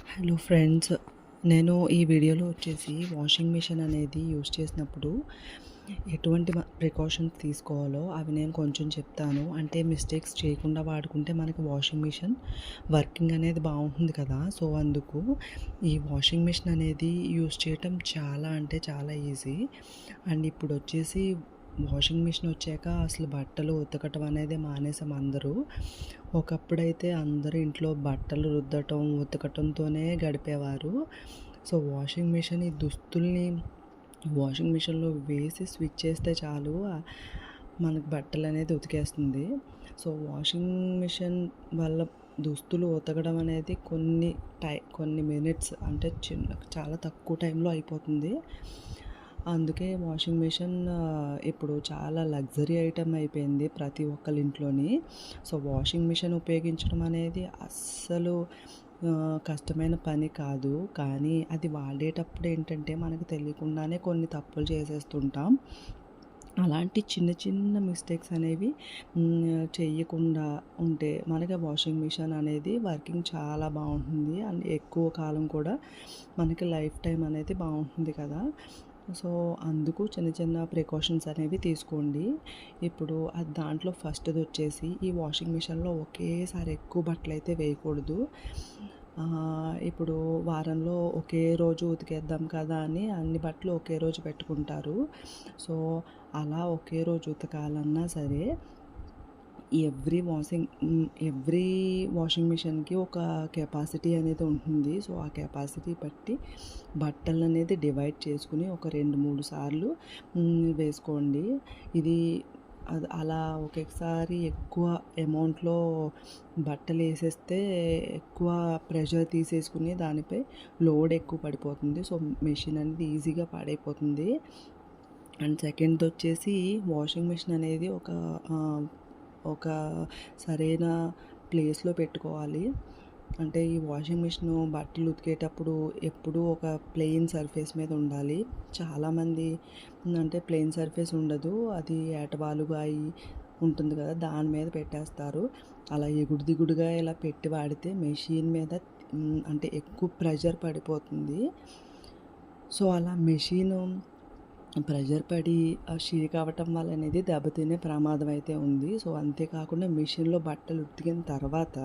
Hello friends, నేను ఈ వీడియోలో వచ్చేసి వాషింగ్ మిషన్ అనేది యూస్ చేసినప్పుడు ఎటువంటి ప్రికాషన్స్ తీసుకోవాలో అవి నేను కొంచెం చెప్తాను. అంటే మిస్టేక్స్ చేయకుండా వాడుకుంటే మనకి వాషింగ్ మిషన్ వర్కింగ్ అనేది బాగుంటుంది కదా. సో అందుకు ఈ వాషింగ్ మిషన్ అనేది యూస్ చేయటం చాలా అంటే చాలా ఈజీ. అండ్ ఇప్పుడు వచ్చేసి వాషింగ్ మిషన్ వచ్చాక అసలు బట్టలు ఉతకటం అనేది మానేసాం అందరూ. ఒకప్పుడైతే అందరూ ఇంట్లో బట్టలు రుద్దటం ఉతకటంతోనే గడిపేవారు. సో వాషింగ్ మిషన్ ఈ దుస్తుల్ని వాషింగ్ మిషన్లో వేసి స్విచ్ చేస్తే చాలు మనకు బట్టలు అనేది ఉతికేస్తుంది. సో వాషింగ్ మిషన్ వల్ల దుస్తులు ఉతకడం అనేది కొన్ని మినిట్స్ అంటే చాలా తక్కువ టైంలో అయిపోతుంది. అందుకే వాషింగ్ మిషన్ ఇప్పుడు చాలా లగ్జరీ ఐటెం అయిపోయింది ప్రతి ఒక్కరి ఇంట్లోని. సో వాషింగ్ మిషన్ ఉపయోగించడం అనేది అస్సలు కష్టమైన పని కాదు. కానీ అది వాడేటప్పుడు ఏంటంటే మనకు తెలియకుండానే కొన్ని తప్పులు చేసేస్తుంటాం. అలాంటి చిన్న చిన్న మిస్టేక్స్ అనేవి చేయకుండా ఉంటే మనకి వాషింగ్ మిషన్ అనేది వర్కింగ్ చాలా బాగుంటుంది. అండ్ ఎక్కువ కాలం కూడా మనకి లైఫ్ టైం అనేది బాగుంటుంది కదా. సో అందుకు చిన్న చిన్న ప్రికాషన్స్ అనేవి తీసుకోండి. ఇప్పుడు దాంట్లో ఫస్ట్ది వచ్చేసి ఈ వాషింగ్ మిషన్లో ఒకేసారి ఎక్కువ బట్టలు అయితే వేయకూడదు. ఇప్పుడు వారంలో ఒకే రోజు ఉతికేద్దాం కదా అని అన్ని బట్టలు ఒకే రోజు పెట్టుకుంటారు. సో అలా ఒకే రోజు ఉతకాలన్నా సరే ఎవ్రీ వాషింగ్ మిషన్కి ఒక కెపాసిటీ అనేది ఉంటుంది. సో ఆ కెపాసిటీ బట్టి బట్టలు అనేది డివైడ్ చేసుకుని ఒక 2-3 సార్లు వేసుకోండి. ఇది అలా ఒకేసారి ఎక్కువ అమౌంట్లో బట్టలు వేసేస్తే ఎక్కువ ప్రెషర్ తీసేసుకుని దానిపై లోడ్ ఎక్కువ పడిపోతుంది. సో మెషిన్ అనేది ఈజీగా పాడైపోతుంది. అండ్ సెకండ్ది వచ్చేసి వాషింగ్ మిషన్ అనేది ఒక సరైన ప్లేస్లో పెట్టుకోవాలి. అంటే ఈ వాషింగ్ మిషన్ బట్టలు ఉతికేటప్పుడు ఎప్పుడూ ఒక ప్లెయిన్ సర్ఫేస్ మీద ఉండాలి. చాలామంది అంటే ప్లెయిన్ సర్ఫేస్ ఉండదు, అది ఏటవాలుగా అయి ఉంటుంది కదా, దాని మీద పెట్టేస్తారు. అలా ఎగుడు దిగుడుగా ఇలా పెట్టి వాడితే మెషిన్ మీద అంటే ఎక్కువ ప్రెషర్ పడిపోతుంది. సో అలా మెషిన్ ప్రెషర్ పడి షేక్ అవ్వటం వల్ల అనేది దెబ్బతినే ప్రమాదం అయితే ఉంది. సో అంతేకాకుండా మెషిన్లో బట్టలు ఉతికిన తర్వాత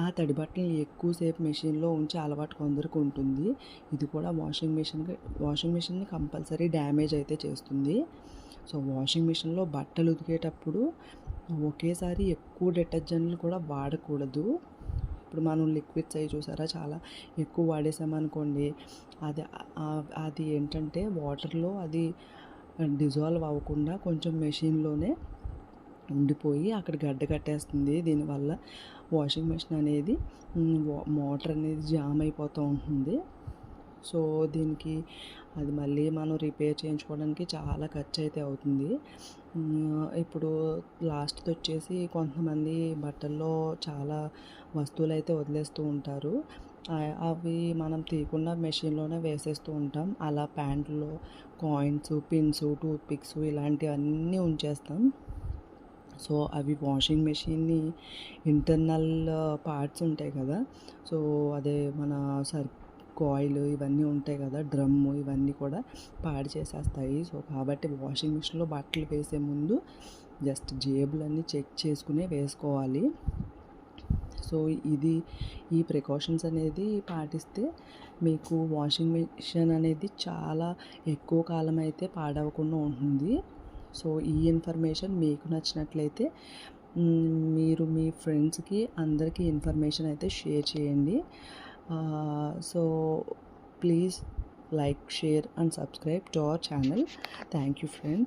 ఆ తడి బట్టలు ఎక్కువసేపు మెషిన్లో ఉంచి అలవాటు కొందరికి ఉంటుంది. ఇది కూడా వాషింగ్ మిషన్ని కంపల్సరీ డ్యామేజ్ అయితే చేస్తుంది. సో వాషింగ్ మిషన్లో బట్టలు ఉతికేటప్పుడు ఒకేసారి ఎక్కువ డిటర్జెంట్లు కూడా వాడకూడదు. ఇప్పుడు మనం లిక్విడ్స్ అవి చూసారా, చాలా ఎక్కువ వాడేసామనుకోండి, అది ఏంటంటే వాటర్లో అది డిజాల్వ్ అవ్వకుండా కొంచెం మెషిన్లోనే ఉండిపోయి అక్కడ గడ్డ కట్టేస్తుంది. దీనివల్ల వాషింగ్ మిషన్ అనేది మోటార్ అనేది జామ్ అయిపోతూ ఉంటుంది. సో దీనికి అది మళ్ళీ మనం రిపేర్ చేయించుకోవడానికి చాలా ఖర్చు అయితే అవుతుంది. ఇప్పుడు లాస్ట్ది వచ్చేసి కొంతమంది బట్టల్లో చాలా వస్తువులు అయితే వదిలేస్తూ ఉంటారు. అవి మనం తీయకుండా మెషిన్లోనే వేసేస్తూ ఉంటాం. అలా ప్యాంట్లో కాయిన్స్, పిన్స్, టూత్ పిక్స్ ఇలాంటివన్నీ ఉంచేస్తాం. సో అవి వాషింగ్ మెషిన్ని ఇంటర్నల్ పార్ట్స్ ఉంటాయి కదా, సో అదే మన కాయిల్ ఇవన్నీ ఉంటాయి కదా, డ్రమ్ము ఇవన్నీ కూడా పాడు చేసేస్తాయి. సో కాబట్టి వాషింగ్ మిషన్లో బట్టలు వేసే ముందు జస్ట్ జేబులన్నీ చెక్ చేసుకునే వేసుకోవాలి. సో ఈ ప్రికాషన్స్ అనేది పాటిస్తే మీకు వాషింగ్ మిషన్ అనేది చాలా ఎక్కువ కాలం అయితే పాడవకుండా ఉంటుంది. సో ఈ ఇన్ఫర్మేషన్ మీకు నచ్చినట్లయితే మీరు మీ ఫ్రెండ్స్కి అందరికీ ఇన్ఫర్మేషన్ అయితే షేర్ చేయండి. So please like, share and subscribe to our channel. Thank you friends.